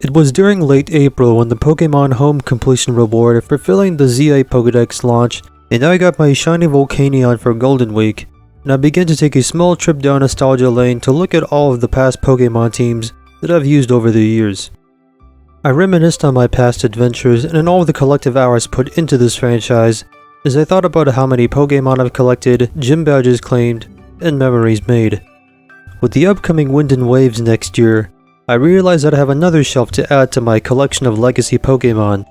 It was during late April when the Pokemon Home completion reward for filling the ZA Pokedex launched, and I got my shiny Volcanion for Golden Week, and I began to take a small trip down nostalgia lane to look at all of the past Pokemon teams that I've used over the years. I reminisced on my past adventures and on all the collective hours put into this franchise as I thought about how many Pokemon I've collected, gym badges claimed, and memories made. With the upcoming Wind and Waves next year, I realized that I have another shelf to add to my collection of legacy Pokemon.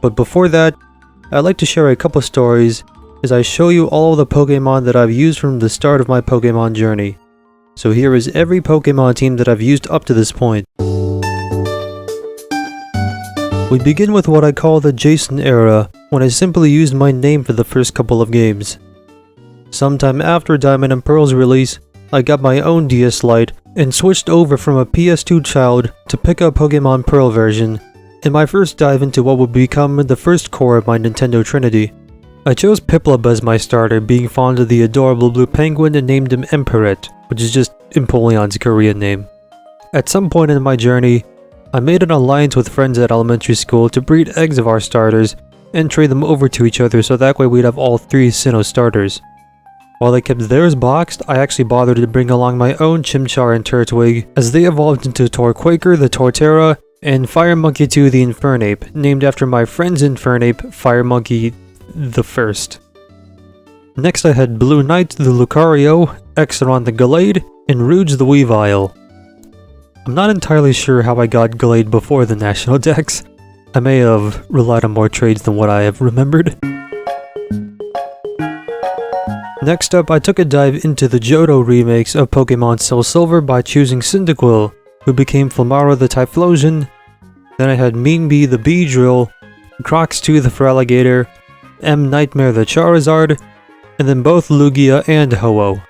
But before that, I'd like to share a couple stories as I show you all of the Pokemon that I've used from the start of my Pokemon journey. So here is every Pokemon team that I've used up to this point. We begin with what I call the Jason era, when I simply used my name for the first couple of games. Sometime after Diamond and Pearl's release, I got my own DS Lite and switched over from a PS2 child to pick up Pokemon Pearl version, and my first dive into what would become the first core of my Nintendo Trinity. I chose Piplup as my starter, being fond of the adorable blue penguin, and named him Emperor, which is just Empoleon's Korean name. At some point in my journey, I made an alliance with friends at elementary school to breed eggs of our starters and trade them over to each other so that way we'd have all 3 Sinnoh starters. While they kept theirs boxed, I actually bothered to bring along my own Chimchar and Turtwig as they evolved into Torquaker the Torterra and Fire Monkey 2 the Infernape, named after my friend's Infernape, Fire Monkey the First. Next I had Blue Knight the Lucario, Exeron the Gallade, and Rouge the Weavile. I'm not entirely sure how I got Gallade before the National Dex. I may have relied on more trades than what I have remembered. Next up, I took a dive into the Johto remakes of Pokemon SoulSilver by choosing Cyndaquil, who became Flamara the Typhlosion. Then I had Meanbee the Beedrill, Crocs2 the Feraligatr, M. Nightmare the Charizard, and then both Lugia and Ho-Oh.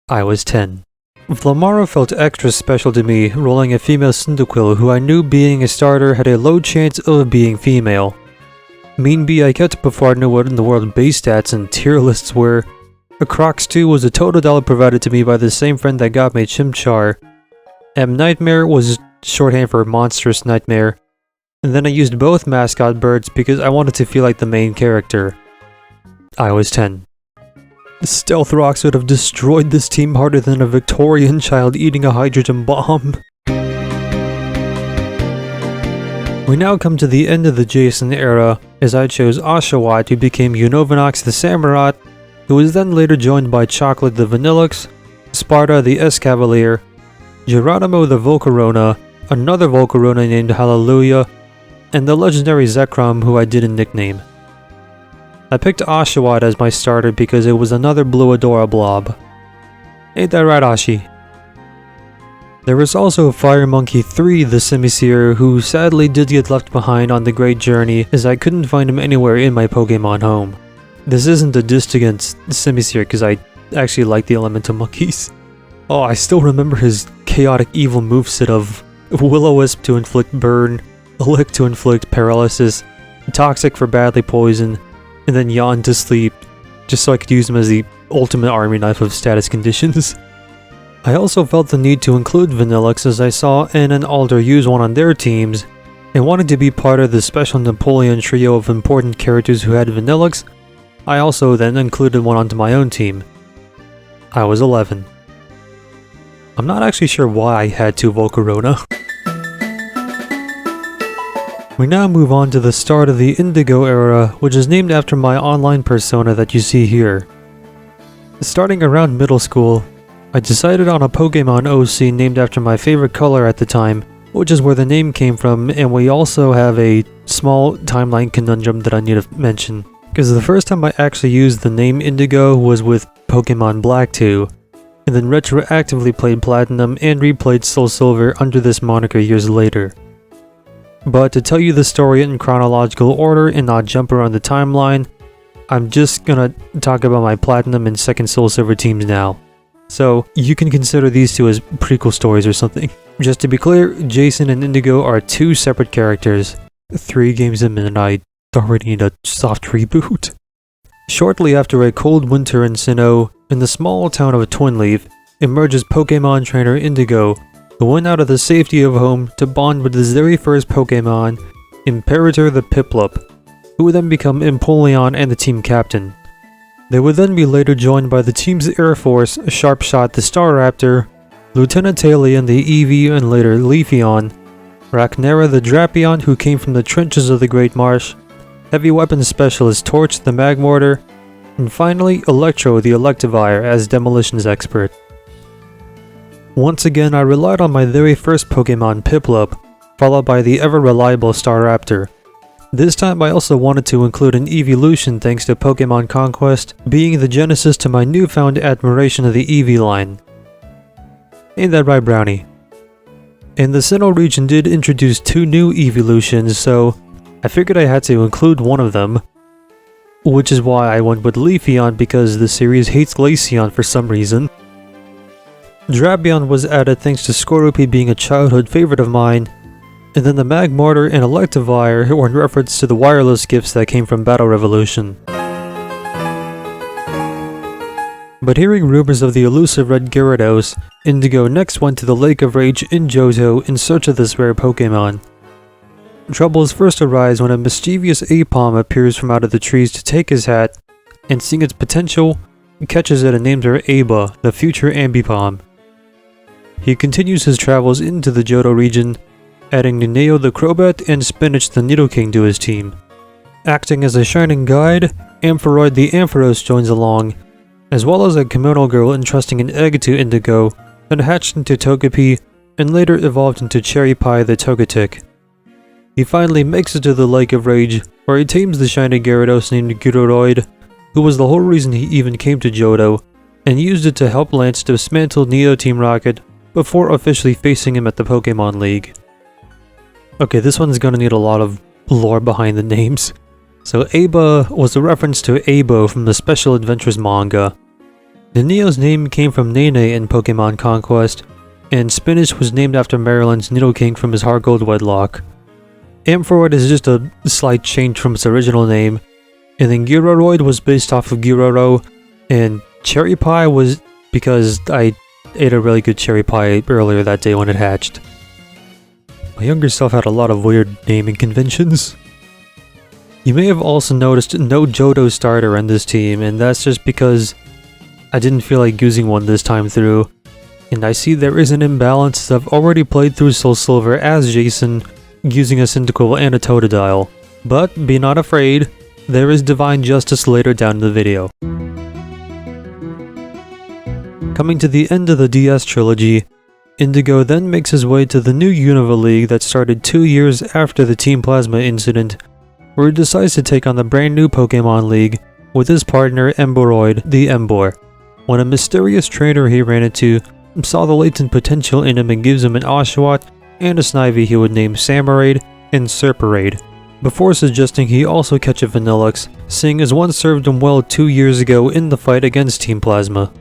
I was 10. Flamara felt extra special to me, rolling a female Cyndaquil who I knew being a starter had a low chance of being female. Meanbee I kept before I knew what in the world base stats and tier lists were. A Crocs2 was a Totodile provided to me by the same friend that got me Chimchar. M. Nightmare was shorthand for Monstrous Nightmare. And then I used both mascot birds because I wanted to feel like the main character. I was 10. Stealth Rocks would have destroyed this team harder than a Victorian child eating a hydrogen bomb. We now come to the end of the Jason era, as I chose Oshawott, who became Unovinox the Samurott, who was then later joined by Chocolate the Vanillux, Sparta the Escavalier, Geronimo the Volcarona, another Volcarona named Hallelujah, and the legendary Zekrom, who I didn't nickname. I picked Oshawott as my starter because it was another Blue Adora blob. Ain't that right, Ashi? There was also Fire Monkey 3 the Simisear, who sadly did get left behind on the great journey as I couldn't find him anywhere in my Pokemon home. This isn't a diss against Simisear because I actually like the elemental monkeys. Oh, I still remember his chaotic evil moveset of Will-O-Wisp to inflict burn, Lick to inflict paralysis, Toxic for badly poison, and then Yawn to sleep, just so I could use him as the ultimate army knife of status conditions. I also felt the need to include Vanillux as I saw N and Alder use one on their teams, and wanted to be part of the special Napoleon trio of important characters who had Vanillux. I also then included one onto my own team. I was 11. I'm not actually sure why I had 2 Volcarona. We now move on to the start of the Indigo Era, which is named after my online persona that you see here. Starting around middle school, I decided on a Pokemon OC named after my favorite color at the time, which is where the name came from, and we also have a small timeline conundrum that I need to mention. Because the first time I actually used the name Indigo was with Pokemon Black 2, and then retroactively played Platinum and replayed SoulSilver under this moniker years later. But to tell you the story in chronological order and not jump around the timeline, I'm just gonna talk about my Platinum and second SoulSilver teams now. So you can consider these two as prequel stories or something. Just to be clear, Jason and Indigo are 2 separate characters. 3 games in and I already need a soft reboot. Shortly after a cold winter in Sinnoh, in the small town of Twinleaf, emerges Pokemon trainer Indigo, who went out of the safety of home to bond with his very first Pokemon, Imperator the Piplup, who would then become Empoleon and the team captain. They would then be later joined by the team's Air Force, Sharpshot the Staraptor, Lieutenant Talion the Eevee and later Leafeon, Raknera the Drapion who came from the trenches of the Great Marsh, Heavy Weapons Specialist Torch the Magmortar, and finally Electro the Electivire as Demolitions Expert. Once again, I relied on my very first Pokemon Piplup, followed by the ever-reliable Staraptor. This time I also wanted to include an evolution thanks to Pokemon Conquest being the genesis to my newfound admiration of the Eevee line. Ain't that right, Brownie? And the Sinnoh region did introduce 2 new evolutions, so I figured I had to include one of them. Which is why I went with Leafeon, because the series hates Glaceon for some reason. Drapion was added thanks to Skorupi being a childhood favorite of mine, and then the Magmortar and Electivire were in reference to the wireless gifts that came from Battle Revolution. But hearing rumors of the elusive red Gyarados, Indigo next went to the Lake of Rage in Johto in search of this rare Pokemon. Troubles first arise when a mischievous Aipom appears from out of the trees to take his hat, and seeing its potential, catches it and names her Aba, the future Ambipom. He continues his travels into the Johto region, adding Nineo the Crobat and Spinach the Nidoking to his team. Acting as a shining guide, Ampharoid the Ampharos joins along, as well as a Kimono girl entrusting an egg to Indigo, then hatched into Togepi, and later evolved into Cherry Pie the Togetic. He finally makes it to the Lake of Rage, where he tames the shiny Gyarados named Gyararoid, who was the whole reason he even came to Johto, and used it to help Lance dismantle Neo Team Rocket before officially facing him at the Pokemon League. Okay, this one's gonna need a lot of lore behind the names. So Aba was a reference to Abo from the Special Adventures manga. Neneo's name came from Nene in Pokemon Conquest, and Spinach was named after Maryland's Nidoking from his Heartgold wedlock. Ampharoid is just a slight change from its original name, and then Gyararoid was based off of Gyararo, and Cherry Pie was because I ate a really good cherry pie earlier that day when it hatched. My younger self had a lot of weird naming conventions. You may have also noticed no Johto starter in this team, and that's just because I didn't feel like using one this time through. And I see there is an imbalance as I've already played through SoulSilver as Jason, using a Cyndaquil and a Totodile. But be not afraid, there is divine justice later down in the video. Coming to the end of the DS trilogy, Indigo then makes his way to the new Unova League that started 2 years after the Team Plasma incident, where he decides to take on the brand new Pokemon League with his partner Emboroid, the Embor, when a mysterious trainer he ran into saw the latent potential in him and gives him an Oshawott and a Snivy he would name Samurade and Serperaid, before suggesting he also catch a Vanillux, seeing as one served him well 2 years ago in the fight against Team Plasma.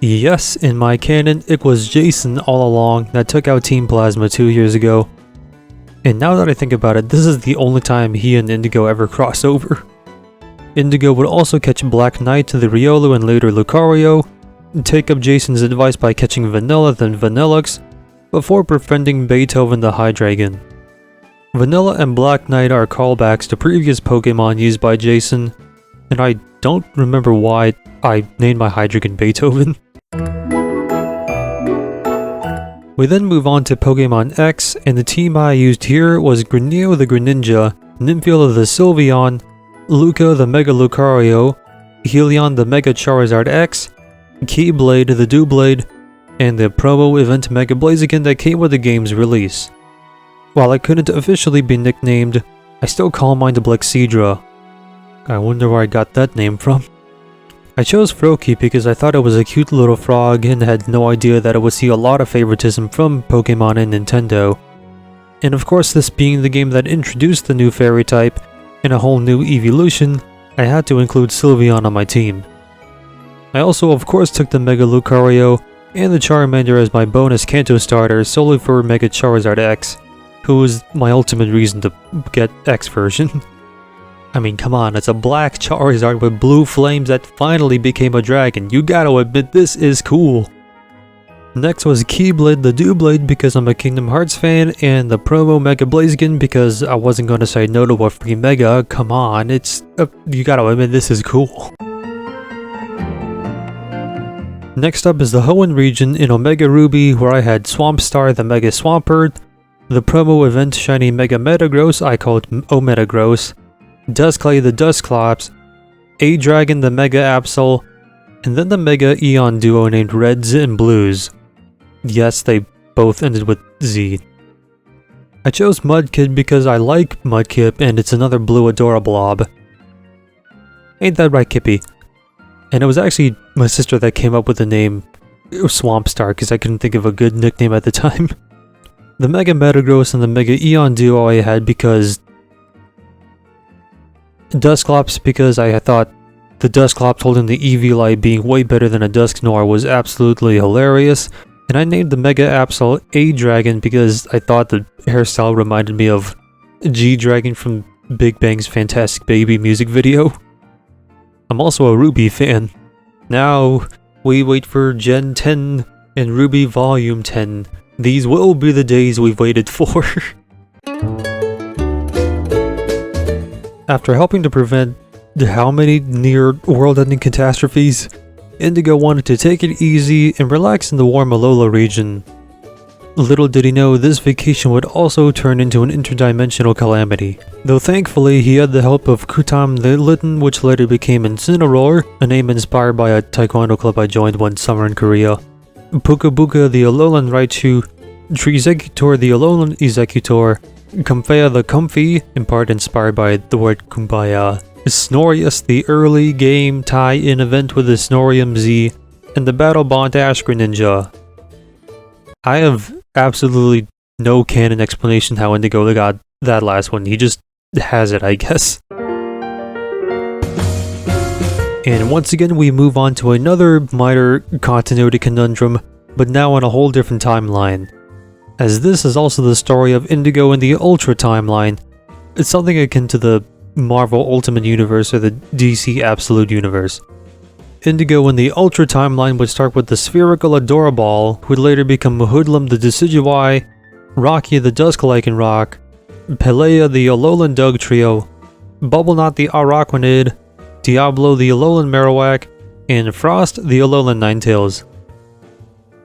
Yes, in my canon, it was Jason all along that took out Team Plasma 2 years ago. And now that I think about it, this is the only time he and Indigo ever cross over. Indigo would also catch Black Knight to the Riolu and later Lucario, take up Jason's advice by catching Vanilla then Vanillux, before befriending Beethoven the Hydreigon. Vanilla and Black Knight are callbacks to previous Pokemon used by Jason, and I don't remember why I named my Hydreigon Beethoven. We then move on to Pokemon X, and the team I used here was Greneo the Greninja, Nymphiola the Sylveon, Luca the Mega Lucario, Helion the Mega Charizard X, Keyblade the Doublade, and the promo event Mega Blaziken that came with the game's release. While I couldn't officially be nicknamed, I still call mine the Blexedra. I wonder where I got that name from. I chose Froakie because I thought it was a cute little frog and had no idea that it would see a lot of favoritism from Pokemon and Nintendo. And of course, this being the game that introduced the new fairy type and a whole new evolution, I had to include Sylveon on my team. I also of course took the Mega Lucario and the Charmander as my bonus Kanto starter solely for Mega Charizard X, who was my ultimate reason to get X version. I mean, come on, it's a black Charizard with blue flames that finally became a dragon. You gotta admit, this is cool. Next was Keyblade the Doublade because I'm a Kingdom Hearts fan, and the promo Mega Blaziken because I wasn't going to say no to a free Mega. Come on, you gotta admit this is cool. Next up is the Hoenn region in Omega Ruby, where I had Swamp Star the Mega Swampert, the promo event Shiny Mega Metagross I called O-Metagross, Duskly the Dusclops, A-Dragon the Mega Absol, and then the Mega Eon duo named Reds and Blues. Yes, they both ended with Z. I chose Mudkip because I like Mudkip and it's another blue Adorablob. Ain't that right, Kippy? And it was actually my sister that came up with the name Swamp Star because I couldn't think of a good nickname at the time. The Mega Metagross and the Mega Eon duo I had because Dusclops because I thought the Dusclops holding the Eevee light being way better than a Dusknoir was absolutely hilarious. And I named the Mega Absol A-Dragon because I thought the hairstyle reminded me of G-Dragon from Big Bang's Fantastic Baby music video. I'm also a Ruby fan. Now, we wait for Gen 10 and Ruby Volume 10. These will be the days we've waited for. After helping to prevent how many near world-ending catastrophes, Indigo wanted to take it easy and relax in the warm Alola region. Little did he know this vacation would also turn into an interdimensional calamity. Though thankfully he had the help of Kutam the Litten, which later became Incineroar, a name inspired by a taekwondo club I joined one summer in Korea. Puka Buka the Alolan Raichu, Treexecutor the Alolan Executor, Comfea the Comfy, in part inspired by the word Kumbaya, Snorius the early game tie-in event with the Snorium Z, and the Battle Bond Ash Greninja. I have absolutely no canon explanation how Indigo got that last one, he just has it, I guess. And once again we move on to another minor continuity conundrum, but now on a whole different timeline. As this is also the story of Indigo in the Ultra timeline. It's something akin to the Marvel Ultimate Universe or the DC Absolute Universe. Indigo in the Ultra timeline would start with the spherical Adoraball, who would later become Hoodlum the Decidueye, Rocky the Dusk-Lycanroc, Pelea the Alolan Dugtrio, Bubblenut the Araquanid, Diablo the Alolan Marowak, and Frost the Alolan Ninetales.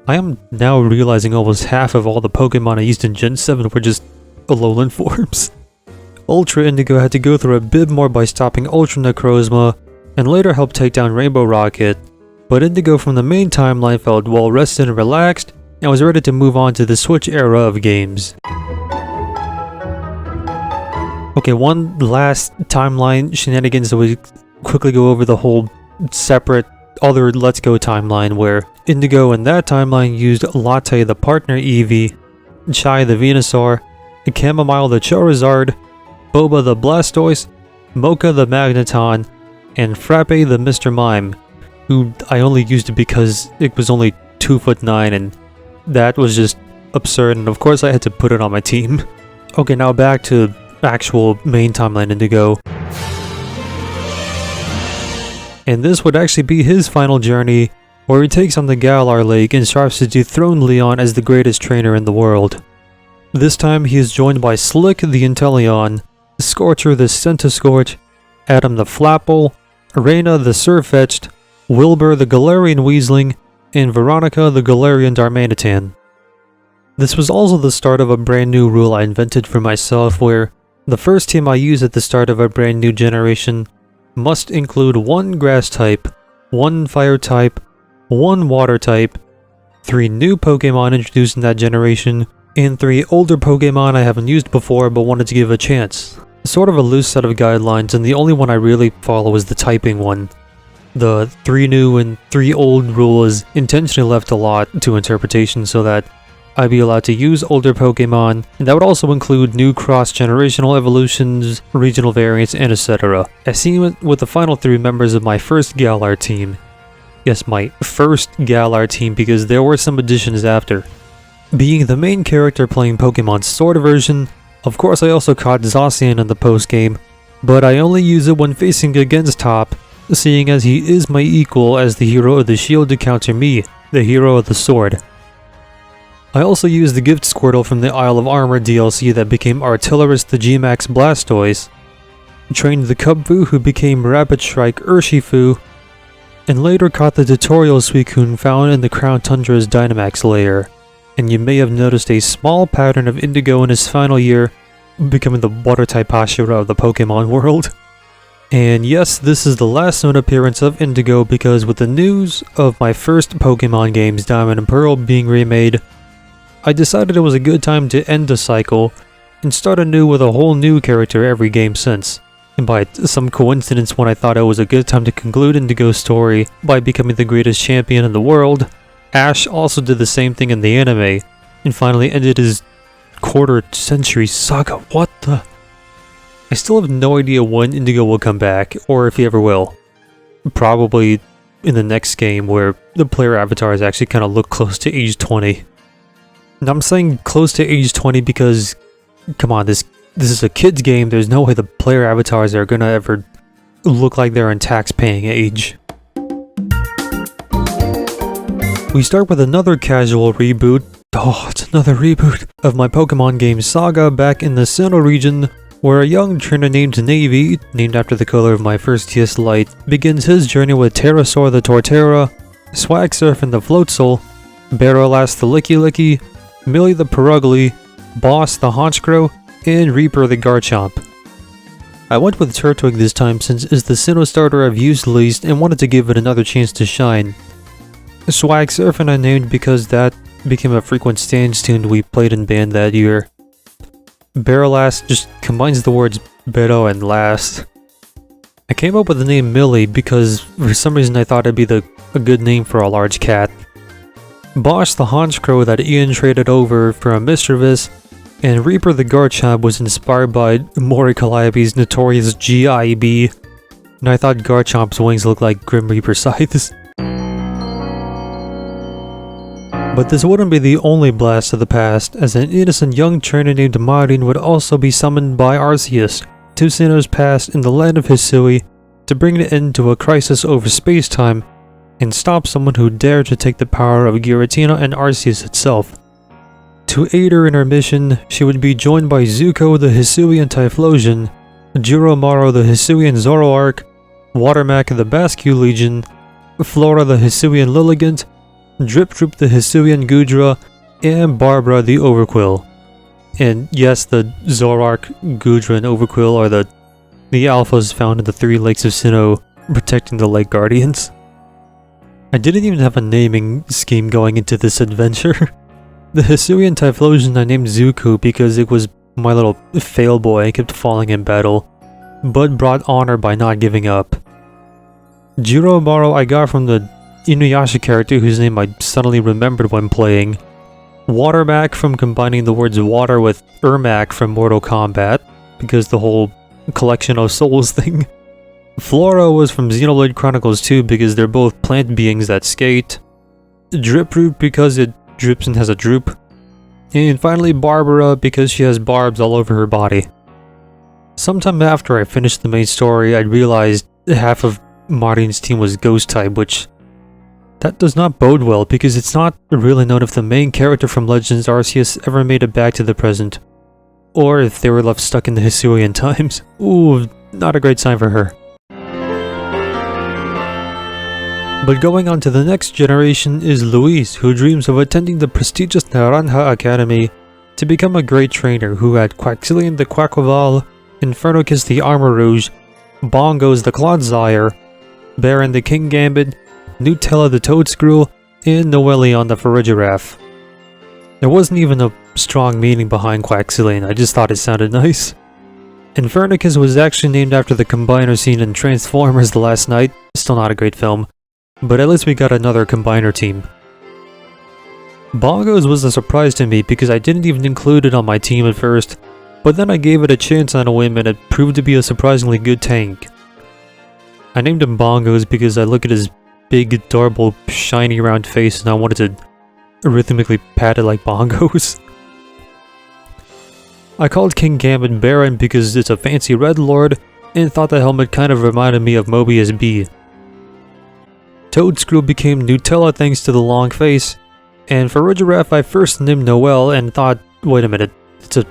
I am now realizing almost half of all the Pokemon I used in Gen 7 were just Alolan forms. Ultra Indigo had to go through a bit more by stopping Ultra Necrozma, and later helped take down Rainbow Rocket, but Indigo from the main timeline felt well rested and relaxed, and was ready to move on to the Switch era of games. Okay, one last timeline shenanigans that we quickly go over the whole separate other Let's Go timeline, where Indigo in that timeline used Latte the partner Eevee, Chai the Venusaur, Chamomile the Charizard, Boba the Blastoise, Mocha the Magneton, and Frappe the Mr. Mime, who I only used it because it was only 2'9", and that was just absurd, and of course I had to put it on my team. Okay, now back to actual main timeline Indigo. And this would actually be his final journey, where he takes on the Galar Lake and strives to dethrone Leon as the greatest trainer in the world. This time he is joined by Slick the Inteleon, Scorcher the Centiscorch, Adam the Flapple, Reina the Surfetched, Wilbur the Galarian Weasling, and Veronica the Galarian Darmanitan. This was also the start of a brand new rule I invented for myself, where the first team I use at the start of a brand new generation must include one grass type, one fire type, one water type, 3 new Pokemon introduced in that generation, and 3 older Pokemon I haven't used before but wanted to give a chance. Sort of a loose set of guidelines, and the only one I really follow is the typing one. The 3 new and 3 old rule is intentionally left a lot to interpretation so that I'd be allowed to use older Pokemon, and that would also include new cross-generational evolutions, regional variants, and etc. As seen with the final 3 members of my first Galar team. Yes, my first Galar team, because there were some additions after. Being the main character playing Pokemon Sword version, of course I also caught Zacian in the post-game, but I only use it when facing against Top, seeing as he is my equal as the hero of the shield to counter me, the hero of the sword. I also used the Gift Squirtle from the Isle of Armor DLC that became Artillerist the G-Max Blastoise, trained the Cubfu who became Rapid Strike Urshifu, and later caught the tutorial Suicune found in the Crown Tundra's Dynamax lair. And you may have noticed a small pattern of Indigo in his final year, becoming the water-type Hashira of the Pokemon world. And yes, this is the last known appearance of Indigo because with the news of my first Pokemon games, Diamond and Pearl, being remade, I decided it was a good time to end the cycle and start anew with a whole new character every game since. And by some coincidence, when I thought it was a good time to conclude Indigo's story by becoming the greatest champion in the world, Ash also did the same thing in the anime, and finally ended his quarter-century saga. What the? I still have no idea when Indigo will come back, or if he ever will. Probably in the next game where the player avatars actually kind of look close to age 20. And I'm saying close to age 20 because, come on, this is a kid's game. There's no way the player avatars are gonna ever look like they're in tax-paying age. We start with another casual reboot. Oh, it's another reboot of my Pokemon game saga back in the Sinnoh region, where a young trainer named Navy, named after the color of my first TS Light, begins his journey with Terrasaur the Torterra, Swagsurfing the Floatzel, Barrowlast the Licky Licky, Millie the Perugly, Boss the Honchkrow, and Reaper the Garchomp. I went with Turtwig this time since it's the Sinnoh starter I've used least and wanted to give it another chance to shine. Swagsurfing I named because that became a frequent stands tune we played in band that year. Barrowlast just combines the words Barrow and Last. I came up with the name Millie because for some reason I thought it'd be a good name for a large cat. Bosch the Honchkrow that Ian traded over for a Mischievous, and Reaper the Garchomp was inspired by Mori Calliope's notorious GIB, and I thought Garchomp's wings looked like Grim Reaper scythes. But this wouldn't be the only blast of the past, as an innocent young trainer named Marin would also be summoned by Arceus to Sinnoh's past in the land of Hisui to bring an end to a crisis over space-time and stop someone who dared to take the power of Giratina and Arceus itself. To aid her in her mission, she would be joined by Zuko the Hisuian Typhlosion, Juromaru the Hisuian Zoroark, Watermak the Basque Legion, Flora the Hisuian Lilligant, Drip Droop the Hisuian Gudra, and Barbara the Overquill. And yes, the Zoroark, Gudra, and Overquill are the alphas found in the 3 lakes of Sinnoh protecting the Lake Guardians. I didn't even have a naming scheme going into this adventure. The Hisuian Typhlosion I named Zuko because it was my little fail boy and kept falling in battle, but brought honor by not giving up. Juromaru I got from the Inuyasha character whose name I suddenly remembered when playing. Watermak from combining the words water with Ermac from Mortal Kombat, because the whole collection of souls thing. Flora was from Xenoblade Chronicles 2 because they're both plant beings that skate. Drip Root because it drips and has a droop. And finally Barbara because she has barbs all over her body. Sometime after I finished the main story, I realized half of Marin's team was ghost type, which that does not bode well because it's not really known if the main character from Legends Arceus ever made it back to the present, or if they were left stuck in the Hisuian times. Ooh, not a great sign for her. But going on to the next generation is Luis, who dreams of attending the prestigious Naranja Academy to become a great trainer who had Quaxilian the Quaquaval, Infernocus the Armor Rouge, Bongos the Clodsire, Baron the King Gambit, Nutella the Toadscrew, and Noelion the Farigiraf. There wasn't even a strong meaning behind Quaxilian, I just thought it sounded nice. Infernicus was actually named after the combiner scene in Transformers The Last Night, still not a great film, but at least we got another combiner team. Bongos was a surprise to me because I didn't even include it on my team at first, but then I gave it a chance on a whim and it proved to be a surprisingly good tank. I named him Bongos because I look at his big, adorable, shiny round face and I wanted to rhythmically pat it like bongos. I called King Gambit Baron because it's a fancy red lord and thought the helmet kind of reminded me of Mobius B. Toadscrew became Nutella thanks to the long face, And for Farigiraf, I first named Noel and thought, wait a minute, it's a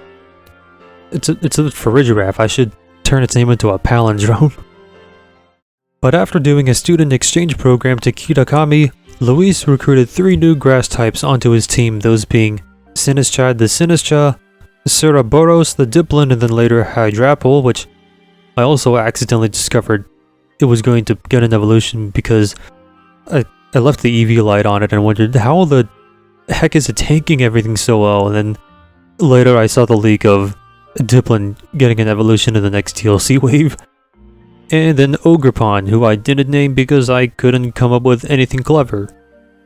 Farigiraf, I should turn its name into a palindrome. But after doing a student exchange program to Kitakami, Luis recruited 3 new grass types onto his team, those being Sinistcha the Sinistcha, Ceroboros the Dipplin, and then later Hydrapple, which I also accidentally discovered it was going to get an evolution because I left the EV light on it and wondered how the heck is it tanking everything so well, and then later I saw the leak of Dipplin getting an evolution in the next DLC wave. And then Ogerpon, who I didn't name because I couldn't come up with anything clever.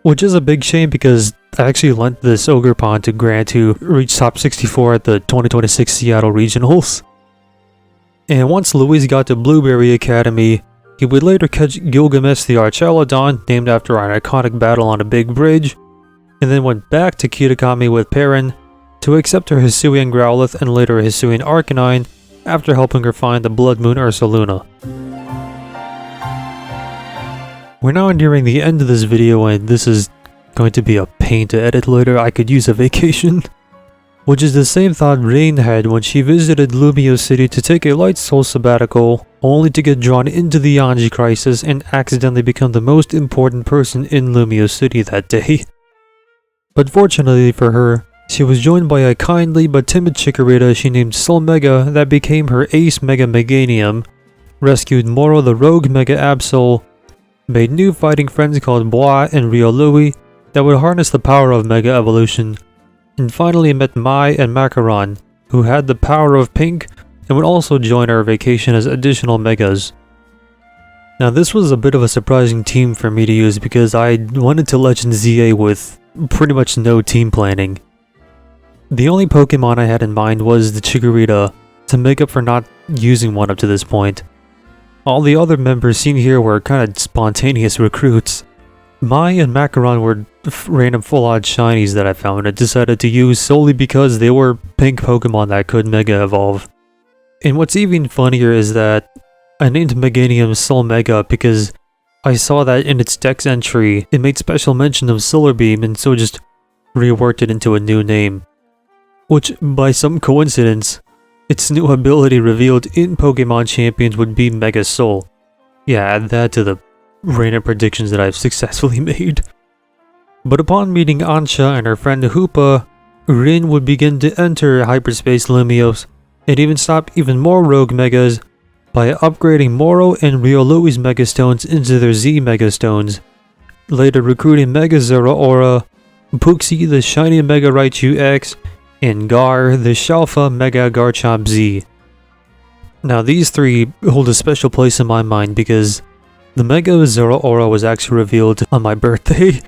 Which is a big shame because I actually lent this Ogerpon to Grant, who reached top 64 at the 2026 Seattle Regionals. And once Luis got to Blueberry Academy, he would later catch Gilgamesh the Archelodon, named after an iconic battle on a big bridge, and then went back to Kitakami with Perrin to accept her Hisuian Growlithe and later Hisuian Arcanine after helping her find the Blood Moon Ursaluna. We're now nearing the end of this video and this is going to be a pain to edit later. I could use a vacation. Which is the same thought Reine had when she visited Lumio City to take a light soul sabbatical, only to get drawn into the Anji crisis and accidentally become the most important person in Lumio City that day. But fortunately for her, she was joined by a kindly but timid Chikorita she named Soul Mega that became her ace Mega Meganium, rescued Moro the rogue Mega Absol, made new fighting friends called Bois and Riolui that would harness the power of Mega Evolution, and finally met Mai and Macaron, who had the power of Pink and would also join our vacation as additional Megas. Now this was a bit of a surprising team for me to use because I went into Legend ZA with pretty much no team planning. The only Pokemon I had in mind was the Chikorita, to make up for not using one up to this point. All the other members seen here were kind of spontaneous recruits. Mai and Macaron were random full-odd shinies that I found and decided to use solely because they were pink Pokemon that could Mega Evolve. And what's even funnier is that I named Meganium Soul Mega because I saw that in its Dex entry it made special mention of Solar Beam and so just reworked it into a new name. Which, by some coincidence, its new ability revealed in Pokemon Champions would be Mega Soul. Yeah, add that to the random predictions that I've successfully made. But upon meeting Ansha and her friend Hoopa, Rin would begin to enter Hyperspace Lumios and even stop even more rogue Megas by upgrading Moro and Riolui's Mega Stones into their Z Mega Stones, later recruiting Mega Zeraora, Puxi the shiny Mega Raichu X, and Gar the Shalfa Mega Garchomp Z. Now these three hold a special place in my mind because the Mega Zeraora was actually revealed on my birthday,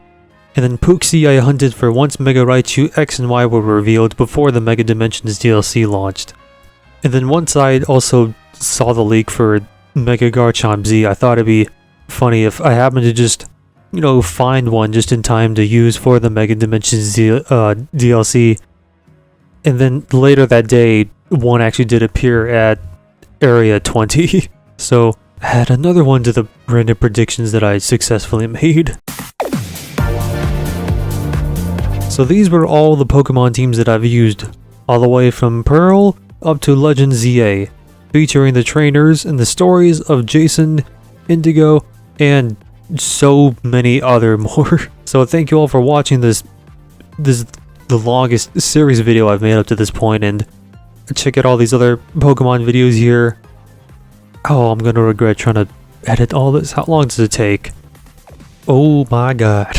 and then Puxi I hunted for once Mega Raichu X and Y were revealed before the Mega Dimensions DLC launched. And then once I also saw the leak for Mega Garchomp Z, I thought it'd be funny if I happened to just, find one just in time to use for the Mega Dimensions DLC. And then later that day, one actually did appear at Area 20. So, add another one to the random predictions that I successfully made. So these were all the Pokemon teams that I've used, all the way from Pearl up to Legend ZA, featuring the trainers and the stories of Jason, Indigo, and so many other more. So thank you all for watching this the longest series video I've made up to this point, and check out all these other Pokemon videos here. Oh, I'm gonna regret trying to edit all this. How long does it take? Oh my god.